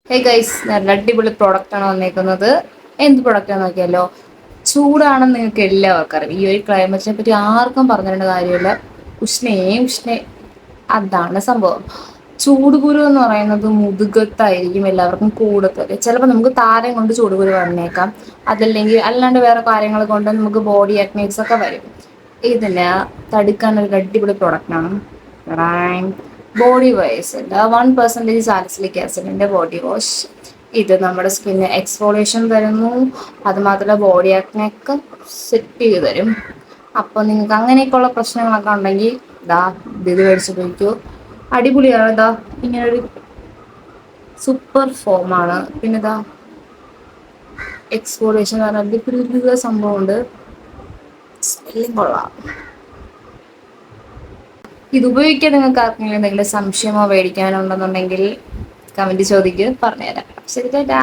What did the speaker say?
Hey guys, നല്ല അടിപൊളി product ആണ് വന്നേക്കുന്നത്. എന്ത് പ്രോഡക്റ്റ് ആണെന്ന് നോക്കിയാലോ. ചൂടാണെന്ന് നിങ്ങൾക്ക് എല്ലാവർക്കും അറിയാം. ഈ ഒരു ക്ലൈമറ്റിനെ പറ്റി ആർക്കും പറഞ്ഞു തരേണ്ട കാര്യമില്ല. ഉഷ്ണേ ഉഷ്ണേ, അതാണ് സംഭവം. ചൂടുകുരു എന്ന് പറയുന്നത് മുതുകത്തായിരിക്കും എല്ലാവർക്കും കൂടുതൽ. ചിലപ്പോൾ നമുക്ക് താരം കൊണ്ട് ചൂടുകുരു വന്നേക്കാം. അതല്ലെങ്കിൽ അല്ലാണ്ട് വേറെ കാര്യങ്ങൾ കൊണ്ട് നമുക്ക് ബോഡി ആക്നീസ് ഒക്കെ വരും. ഇതിന് തടുക്കാൻ ഒരു അടിപൊളി പ്രോഡക്റ്റാണ് ബോഡി വൈസ് 1% സാലിസിലിക് ആസിഡിന്റെ ബോഡി വാഷ്. ഇത് നമ്മുടെ സ്കിന്നിന് എക്സ്ഫോളിയേഷൻ തരുന്നു. അത് മാത്രമല്ല ബോഡി ആക്നെയൊക്കെ സെറ്റ് ചെയ്ത് തരും. അപ്പോൾ നിങ്ങൾക്ക് അങ്ങനെയൊക്കെയുള്ള പ്രശ്നങ്ങളൊക്കെ ഉണ്ടെങ്കിൽ ഇത് മേടിച്ച് ഉപയോഗിക്കൂ. അടിപൊളിയാണ്. ഇങ്ങനൊരു സൂപ്പർ ഫോമാണ്. പിന്നെ എക്സ്ഫോളിയേഷൻ പറഞ്ഞ സംഭവമുണ്ട്. സ്മെല്ലിംഗ് കൊള്ളാം. ഇത് ഉപയോഗിക്കാൻ നിങ്ങൾക്ക് ആർക്കെങ്കിലും എന്തെങ്കിലും സംശയമോ പേടിക്കാനോ ഉണ്ടെന്നുണ്ടെങ്കിൽ കമന്റ് ചോദിക്കുക, പറഞ്ഞുതരാം. ശരി, ടാറ്റാ.